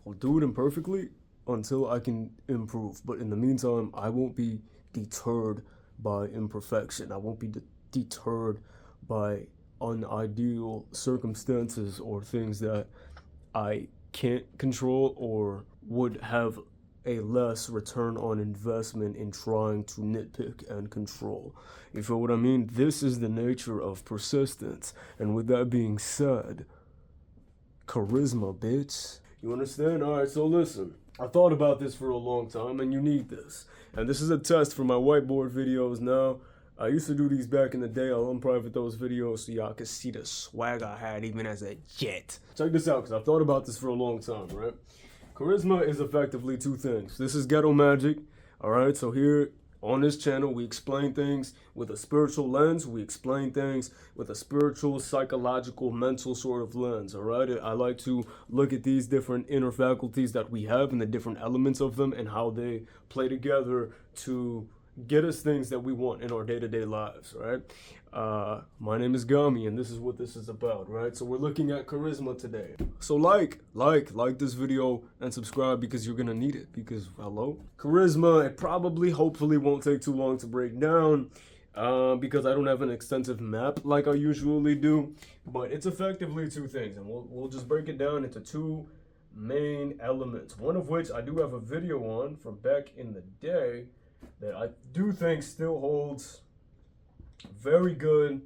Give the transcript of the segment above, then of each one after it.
I'll do it imperfectly until I can improve. But in the meantime, I won't be deterred by imperfection. I won't be deterred by unideal circumstances or things that I can't control or would have a less return on investment in trying to nitpick and control. You feel what I mean? This is the nature of persistence. And with that being said, charisma, bitch. You understand? Alright, so listen. I thought about this for a long time, and you need this. And this is a test for my whiteboard videos now. I used to do these back in the day. I'll unprivate those videos so y'all can see the swag I had even as a jet. Check this out, because I've thought about this for a long time, right? Charisma is effectively two things. This is Ghetto Magic, alright? So here on this channel, we explain things with a spiritual lens. We explain things with a spiritual, psychological, mental sort of lens, all right? I like to look at these different inner faculties that we have and the different elements of them and how they play together to get us things that we want in our day-to-day lives, right? My name is Gami, and this is what this is about, right? So we're looking at charisma today. So like this video and subscribe because you're gonna need it. Because hello, charisma. It probably, hopefully, won't take too long to break down. Because I don't have an extensive map like I usually do, but it's effectively two things, and we'll just break it down into two main elements. One of which I do have a video on from back in the day that I do think still holds very good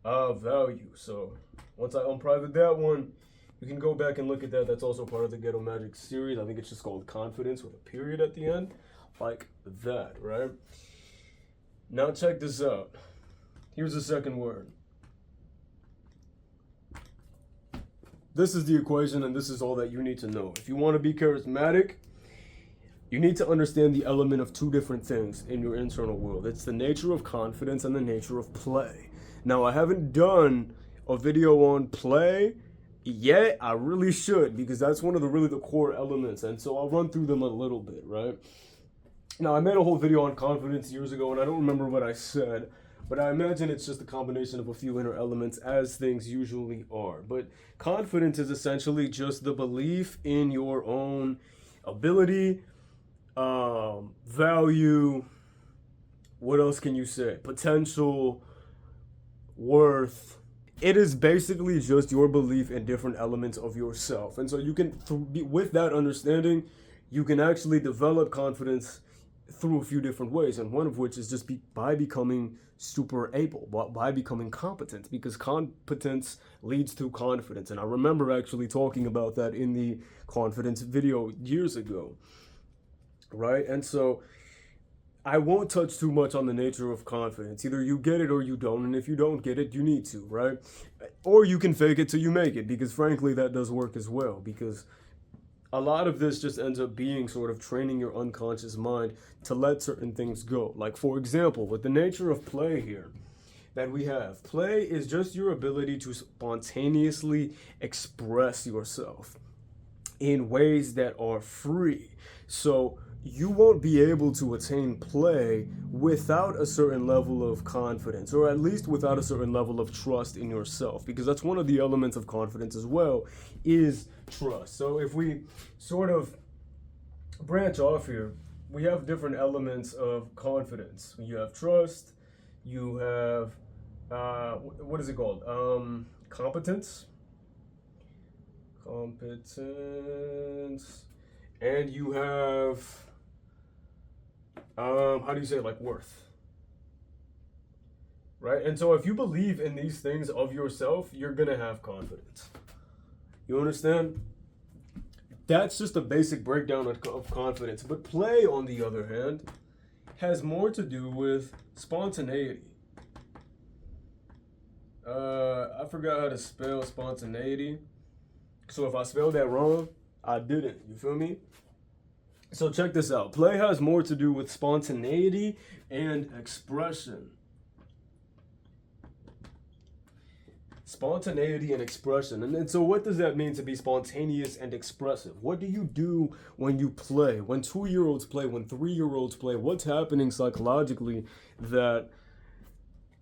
value. So once I unprivate that one, you can go back and look at that. That's also part of the Ghetto Magic series. I think it's just called Confidence with a period at the end, like that, right? Now check this out. Here's the second word. This is the equation, and this is all that you need to know. If you want to be charismatic, you need to understand the element of two different things in your internal world. It's the nature of confidence and the nature of play. Now, I haven't done a video on play yet. I really should, because that's one of the core elements. And so I'll run through them a little bit, right? Now, I made a whole video on confidence years ago, and I don't remember what I said, but I imagine it's just a combination of a few inner elements, as things usually are. But confidence is essentially just the belief in your own ability, value, what else can you say? Potential, worth. It is basically just your belief in different elements of yourself. And so you can, with that understanding, you can actually develop confidence through a few different ways. And one of which is just by becoming super able, by becoming competent, because competence leads to confidence. And I remember actually talking about that in the confidence video years ago. Right? And so I won't touch too much on the nature of confidence. Either you get it or you don't, and if you don't get it, you need to, right? Or you can fake it till you make it, because frankly, that does work as well, because a lot of this just ends up being sort of training your unconscious mind to let certain things go. Like, for example, with the nature of play here that we have, play is just your ability to spontaneously express yourself in ways that are free. So you won't be able to attain play without a certain level of confidence, or at least without a certain level of trust in yourself, because that's one of the elements of confidence as well, is trust. So if we sort of branch off here, we have different elements of confidence. You have trust, you have, what is it called? Competence, and you have, how do you say it? Like worth, right? And so if you believe in these things of yourself, you're gonna have confidence. You understand? That's just a basic breakdown of confidence. But play, on the other hand, has more to do with spontaneity. I forgot how to spell spontaneity. So if I spelled that wrong, I didn't. You feel me? So check this out. Play has more to do with spontaneity and expression. Spontaneity and expression. And so what does that mean to be spontaneous and expressive? What do you do when you play? When 2-year-olds play, when 3-year-olds play, what's happening psychologically that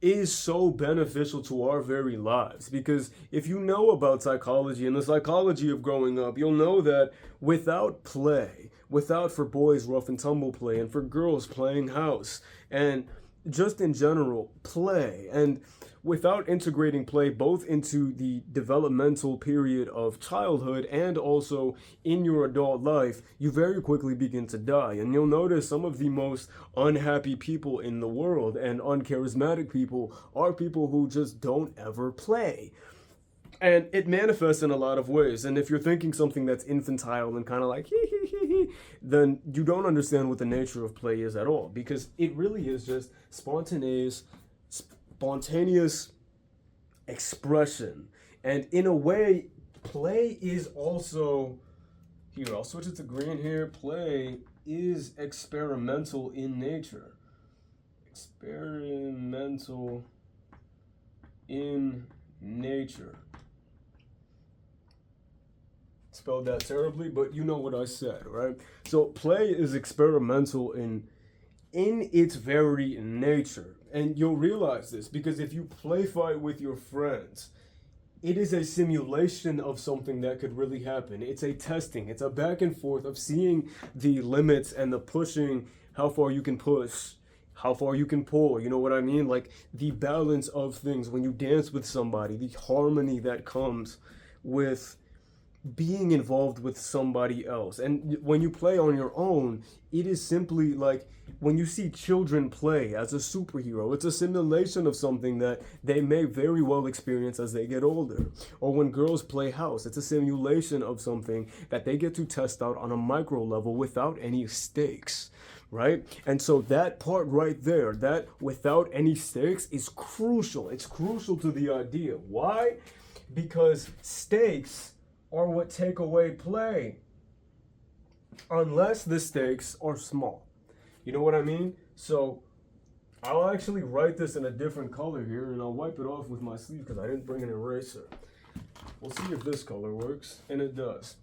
is so beneficial to our very lives. Because if you know about psychology and the psychology of growing up, you'll know that without play, without for boys rough and tumble play, and for girls playing house, and just in general play, and without integrating play both into the developmental period of childhood and also in your adult life, you very quickly begin to die. And you'll notice some of the most unhappy people in the world and uncharismatic people are people who just don't ever play. And it manifests in a lot of ways. And if you're thinking something that's infantile and kind of like hee hee hee hee, then you don't understand what the nature of play is at all. Because it really is just spontaneous expression. And in a way, play is also, here, I'll switch it to green here. Play is experimental in nature. Experimental in nature. Spelled that terribly, but you know what I said, right? So play is experimental in its very nature. And you'll realize this because if you play fight with your friends, it is a simulation of something that could really happen. It's a testing, it's a back and forth of seeing the limits and the pushing, how far you can push, how far you can pull, you know what I mean? Like the balance of things when you dance with somebody, the harmony that comes with being involved with somebody else. And when you play on your own, it is simply like when you see children play as a superhero, it's a simulation of something that they may very well experience as they get older. Or when girls play house, it's a simulation of something that they get to test out on a micro level without any stakes. Right? And so that part right there, that without any stakes, is crucial. It's crucial to the idea. Why? Because stakes are what take away play, unless the stakes are small. You know what I mean? So I'll actually write this in a different color here, and I'll wipe it off with my sleeve because I didn't bring an eraser. We'll see if this color works, and it does.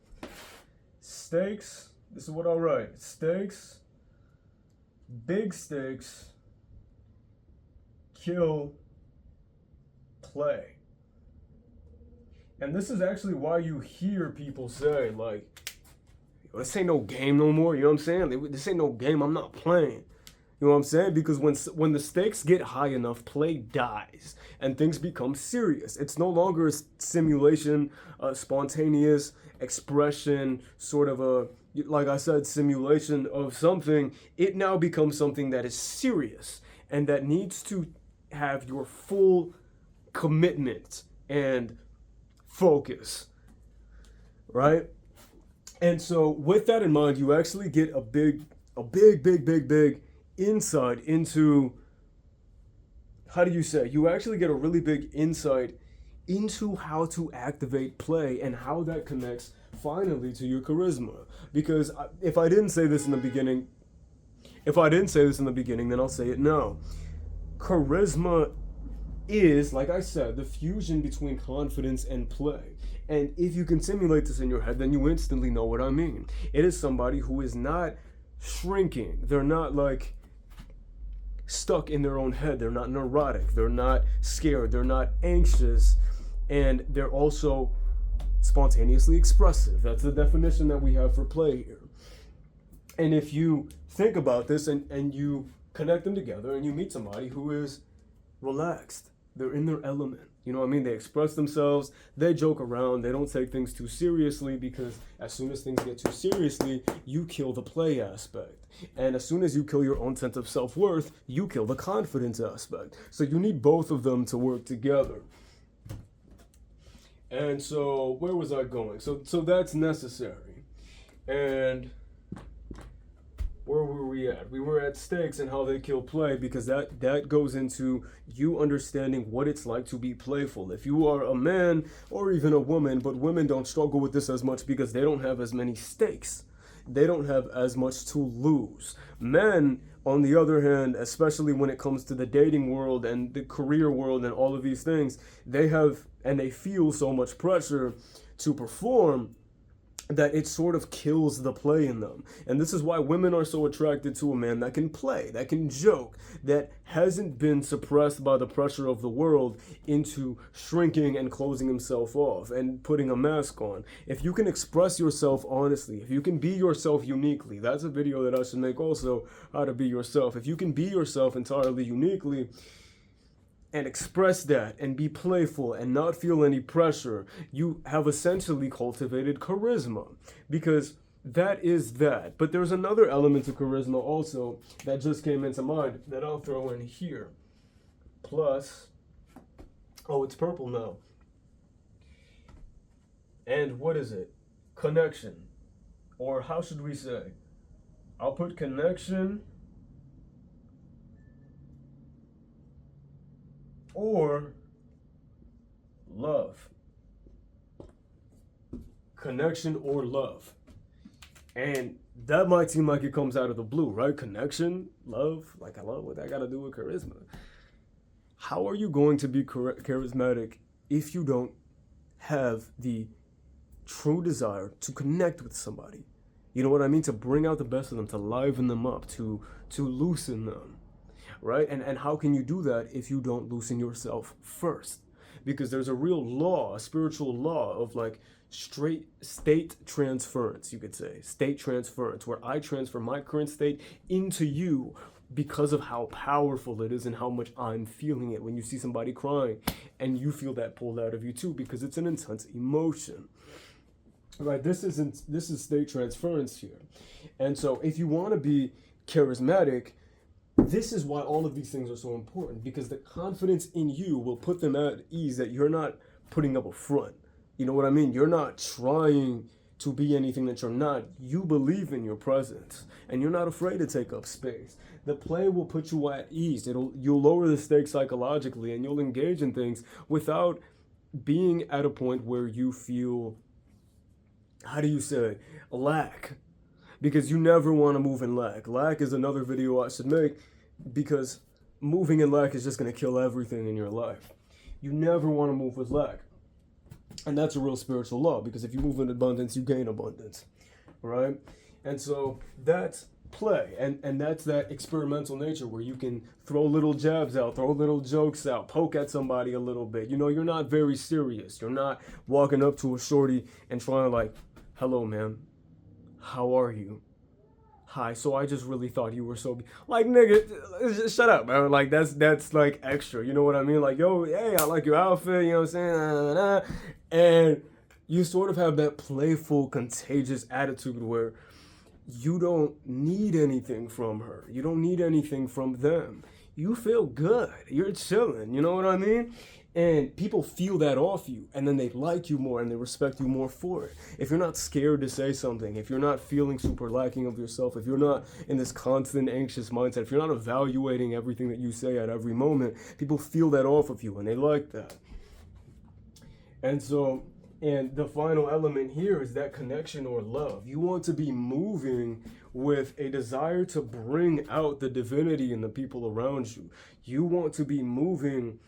Stakes, this is what I'll write. Stakes, big stakes, kill play. And this is actually why you hear people say, like, this ain't no game no more, you know what I'm saying? This ain't no game, I'm not playing. You know what I'm saying? Because when the stakes get high enough, play dies and things become serious. It's no longer a simulation, a spontaneous expression, sort of a, like I said, simulation of something. It now becomes something that is serious and that needs to have your full commitment and focus, right? And so with that in mind, you actually get a big insight into, how do you say, you actually get a really big insight into how to activate play and how that connects finally to your charisma. Because if I didn't say this in the beginning, then I'll say it now. Charisma is, like I said, the fusion between confidence and play. And if you can simulate this in your head, then you instantly know what I mean. It is somebody who is not shrinking. They're not like stuck in their own head. They're not neurotic. They're not scared. They're not anxious. And they're also spontaneously expressive. That's the definition that we have for play here. And if you think about this and you connect them together and you meet somebody who is relaxed, they're in their element. You know what I mean? They express themselves, they joke around, they don't take things too seriously, because as soon as things get too seriously, you kill the play aspect. And as soon as you kill your own sense of self-worth, you kill the confidence aspect. So you need both of them to work together. And so where was I going? So that's necessary. And where were we at? We were at stakes and how they kill play, because that goes into you understanding what it's like to be playful. If you are a man or even a woman, but women don't struggle with this as much because they don't have as many stakes. They don't have as much to lose. Men, on the other hand, especially when it comes to the dating world and the career world and all of these things, they have and they feel so much pressure to perform that it sort of kills the play in them. And this is why women are so attracted to a man that can play, that can joke, that hasn't been suppressed by the pressure of the world into shrinking and closing himself off and putting a mask on. If you can express yourself honestly, if you can be yourself uniquely, that's a video that I should make also, how to be yourself. If you can be yourself entirely uniquely, and express that and be playful and not feel any pressure, you have essentially cultivated charisma, because that is that. But there's another element to charisma also that just came into mind that I'll throw in here. Plus, oh, it's purple now. And what is it? Connection. Or how should we say? I'll put connection or love. Connection or love. And that might seem like it comes out of the blue, right? Connection, love, like hello, what that got to do with charisma? How are you going to be charismatic if you don't have the true desire to connect with somebody? You know what I mean? To bring out the best of them, to liven them up, to loosen them. Right? And how can you do that if you don't loosen yourself first? Because there's a real law, a spiritual law of like straight state transference, you could say. State transference, where I transfer my current state into you because of how powerful it is and how much I'm feeling it. When you see somebody crying and you feel that pulled out of you too, because it's an intense emotion. Right? This is state transference here. And so if you want to be charismatic, this is why all of these things are so important, because the confidence in you will put them at ease that you're not putting up a front. You know what I mean? You're not trying to be anything that you're not. You believe in your presence and you're not afraid to take up space. The play will put you at ease. You'll lower the stakes psychologically and you'll engage in things without being at a point where you feel, how do you say, lack. Because you never want to move in lack. Lack is another video I should make, because moving in lack is just going to kill everything in your life. You never want to move with lack. And that's a real spiritual law, because if you move in abundance, you gain abundance. Right? And so that's play. And that's that experimental nature where you can throw little jabs out, throw little jokes out, poke at somebody a little bit. You know, you're not very serious. You're not walking up to a shorty and trying to like, hello, man. How are you? Hi, so I just really thought you were so... Like, nigga, shut up, man. Like, that's like extra. You know what I mean? Like, yo, hey, I like your outfit, you know what I'm saying? And you sort of have that playful, contagious attitude where you don't need anything from her. You don't need anything from them. You feel good. You're chilling. You know what I mean? And people feel that off you, and then they like you more and they respect you more for it. If you're not scared to say something, if you're not feeling super lacking of yourself, if you're not in this constant anxious mindset, if you're not evaluating everything that you say at every moment, people feel that off of you and they like that. And so, and the final element here is that connection or love. You want to be moving with a desire to bring out the divinity in the people around you. You want to be moving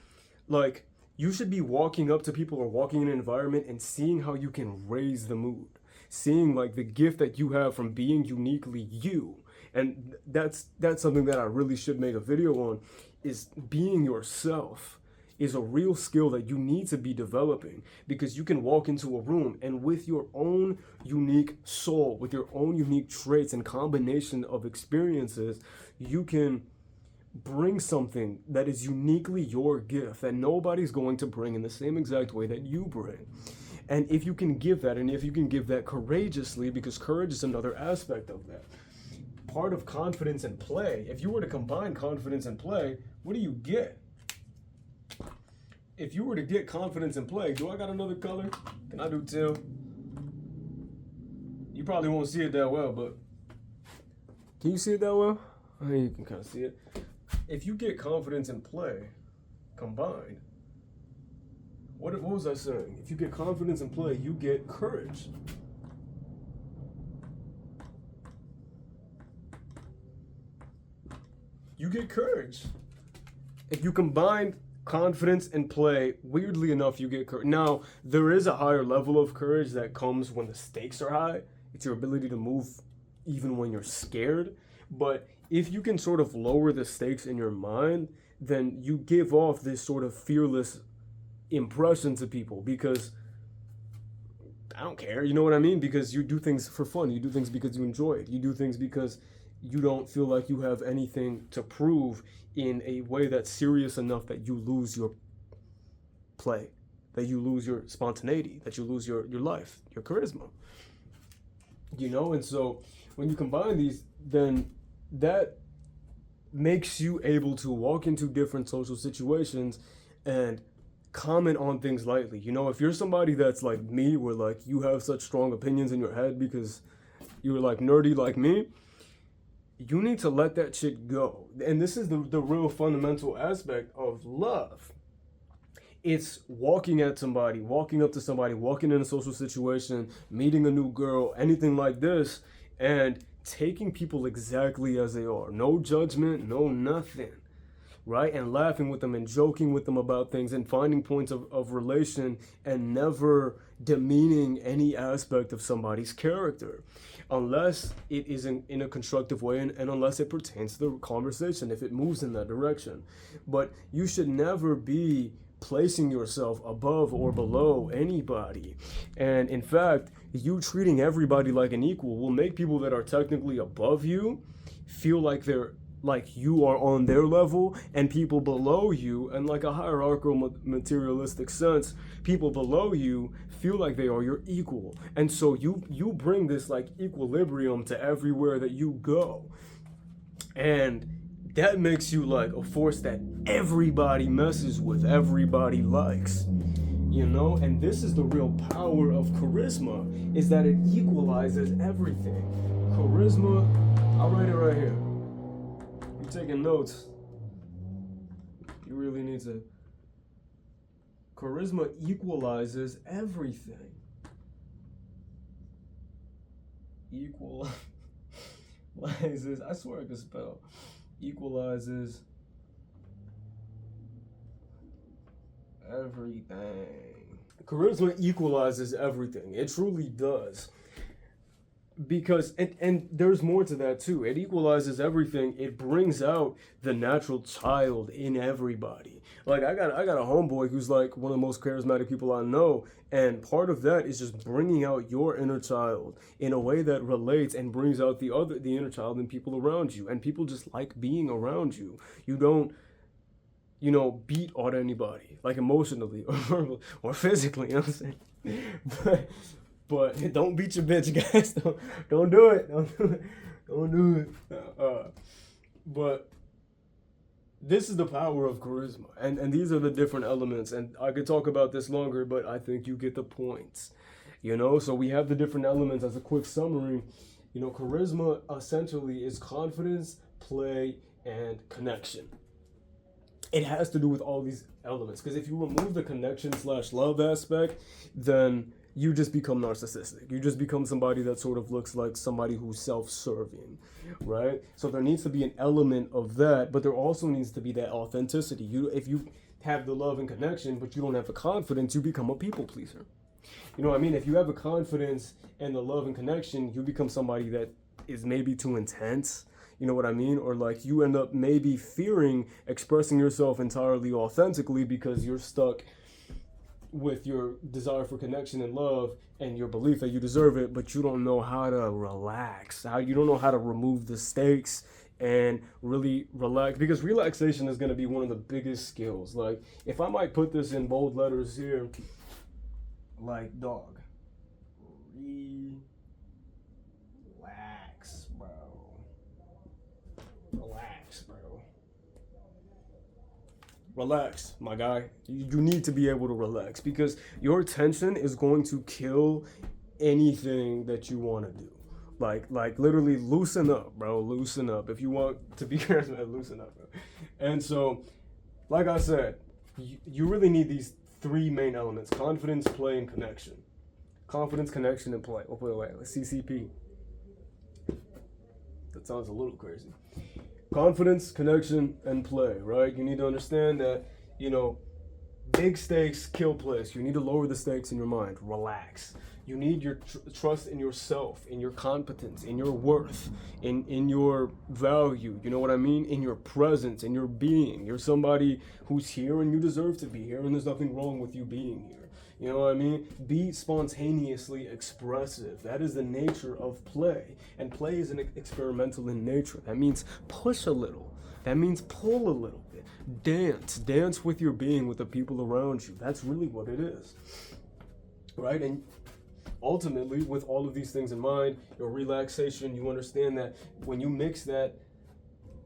like, you should be walking up to people or walking in an environment and seeing how you can raise the mood. Seeing like the gift that you have from being uniquely you. And that's something that I really should make a video on, is being yourself is a real skill that you need to be developing, because you can walk into a room and with your own unique soul, with your own unique traits and combination of experiences, you can bring something that is uniquely your gift that nobody's going to bring in the same exact way that you bring. And if you can give that, and if you can give that courageously, because courage is another aspect of that. Part of confidence and play, if you were to combine confidence and play, what do you get? If you were to get confidence and play, do I got another color? Can I do teal? You probably won't see it that well, but can you see it that well? I think you can kind of see it. If you get confidence and play combined, what was I saying? If you get confidence and play, you get courage. You get courage. If you combine confidence and play, weirdly enough, you get courage. Now, there is a higher level of courage that comes when the stakes are high. It's your ability to move even when you're scared. But if you can sort of lower the stakes in your mind, then you give off this sort of fearless impression to people because I don't care, you know what I mean? Because you do things for fun. You do things because you enjoy it. You do things because you don't feel like you have anything to prove in a way that's serious enough that you lose your play, that you lose your spontaneity, that you lose your life, your charisma. You know, and so when you combine these, then that makes you able to walk into different social situations and comment on things lightly. You know, if you're somebody that's like me, where like you have such strong opinions in your head because you're like nerdy like me, you need to let that shit go. And this is the real fundamental aspect of love. It's walking at somebody, walking up to somebody, walking in a social situation, meeting a new girl, anything like this, and taking people exactly as they are. No judgment, no nothing. Right? And laughing with them and joking with them about things and finding points of relation and never demeaning any aspect of somebody's character. Unless it is in a constructive way and unless it pertains to the conversation, if it moves in that direction. But you should never be placing yourself above or below anybody. And in fact, you treating everybody like an equal will make people that are technically above you feel like you are on their level, and people below you, and like a hierarchical materialistic sense, people below you feel like they are your equal. And so you bring this like equilibrium to everywhere that you go. And that makes you like a force that everybody messes with, everybody likes. You know, and this is the real power of charisma, is that it equalizes everything. Charisma, I'll write it right here. You're taking notes. You really need to. Charisma equalizes everything. Equalizes. I swear I can spell. Equalizes everything. Charisma equalizes everything. It truly does. Because and there's more to that too. It equalizes everything. It brings out the natural child in everybody. Like I got a homeboy who's like one of the most charismatic people I know, and part of that is just bringing out your inner child in a way that relates and brings out the inner child in people around you, and people just like being around you. You don't, you know, beat on anybody like emotionally or physically. You know what I'm saying? But don't beat your bitch, guys. Don't do it. Don't do it. But this is the power of charisma. And these are the different elements. And I could talk about this longer, but I think you get the points. You know, so we have the different elements as a quick summary. You know, charisma essentially is confidence, play, and connection. It has to do with all these elements. Because if you remove the connection/love aspect, then you just become narcissistic. You just become somebody that sort of looks like somebody who's self-serving, right? So there needs to be an element of that, but there also needs to be that authenticity. If you have the love and connection, but you don't have the confidence, you become a people pleaser. You know what I mean? If you have the confidence and the love and connection, you become somebody that is maybe too intense. You know what I mean? Or like you end up maybe fearing expressing yourself entirely authentically because you're stuck with your desire for connection and love and your belief that you deserve it, but you don't know how to relax. You don't know how to remove the stakes and really relax, because relaxation is going to be one of the biggest skills. Like if I might put this in bold letters here, like dog, relax, bro. Relax, bro. Relax, my guy. You need to be able to relax, because your tension is going to kill anything that you want to do. Like literally loosen up, bro. Loosen up. If you want to be charismatic, loosen up, bro. And so, like I said, you really need these three main elements: confidence, play, and connection. Confidence, connection, and play. We'll put it away. CCP. That sounds a little crazy. Confidence, connection, and play, right? You need to understand that you know, big stakes kill place. You need to lower the stakes in your mind. Relax. You need your trust in yourself, in your competence, in your worth, in your value. You know what I mean? In your presence, in your being. You're somebody who's here and you deserve to be here, and there's nothing wrong with you being here. You know what I mean? Be spontaneously expressive. That is the nature of play. And play is an experimental in nature. That means push a little. That means pull a little bit. Dance with your being, with the people around you. That's really what it is. Right? And ultimately, with all of these things in mind, your relaxation, you understand that when you mix that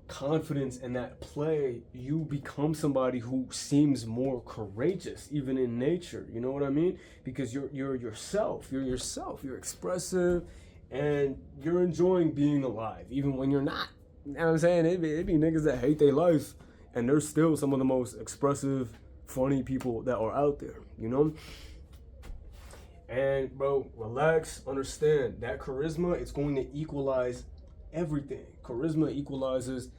confidence and that play, you become somebody who seems more courageous, even in nature. You know what I mean? Because you're yourself. You're yourself. You're expressive, and you're enjoying being alive, even when you're not. You know what I'm saying? It be niggas that hate their life, and they're still some of the most expressive, funny people that are out there, you know? And bro, relax, understand that charisma is going to equalize everything. Charisma equalizes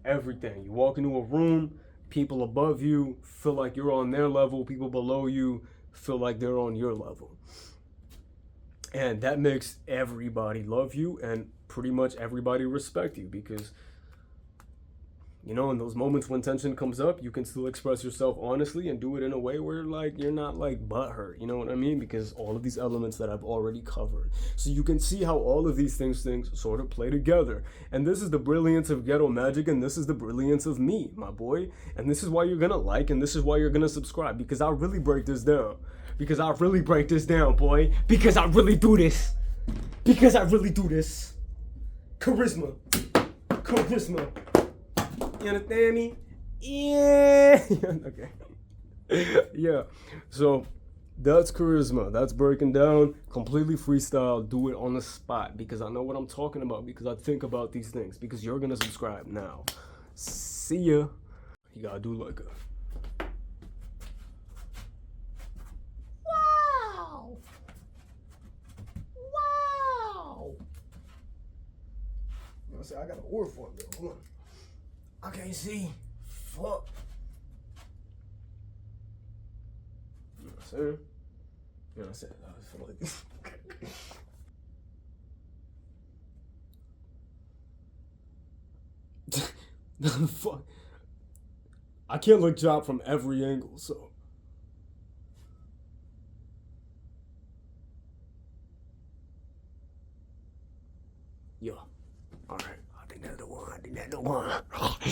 everything. You walk into a room, people above you feel like you're on their level, people below you feel like they're on your level. And that makes everybody love you and pretty much everybody respect you, because you know, in those moments when tension comes up, you can still express yourself honestly and do it in a way where like you're not like butthurt, you know what I mean? Because all of these elements that I've already covered. So you can see how all of these things sort of play together. And this is the brilliance of Ghetto Magic, and this is the brilliance of me, my boy. And this is why you're gonna like, and this is why you're gonna subscribe, because I really break this down. Because I really break this down, boy. Because I really do this. Because I really do this. Charisma. Charisma. You understand me? Yeah. Okay. Yeah. So that's charisma. That's breaking down. Completely freestyle. Do it on the spot, because I know what I'm talking about, because I think about these things, because you're gonna subscribe now. See ya. You gotta do like a wow. Wow. You know what I'm saying? I got an order for it though. Hold on. I can't see. Fuck. You know what I'm saying? You know what I'm saying? I feel like fuck. I can't look drop from every angle, so. Yeah. Alright. I think that's the one.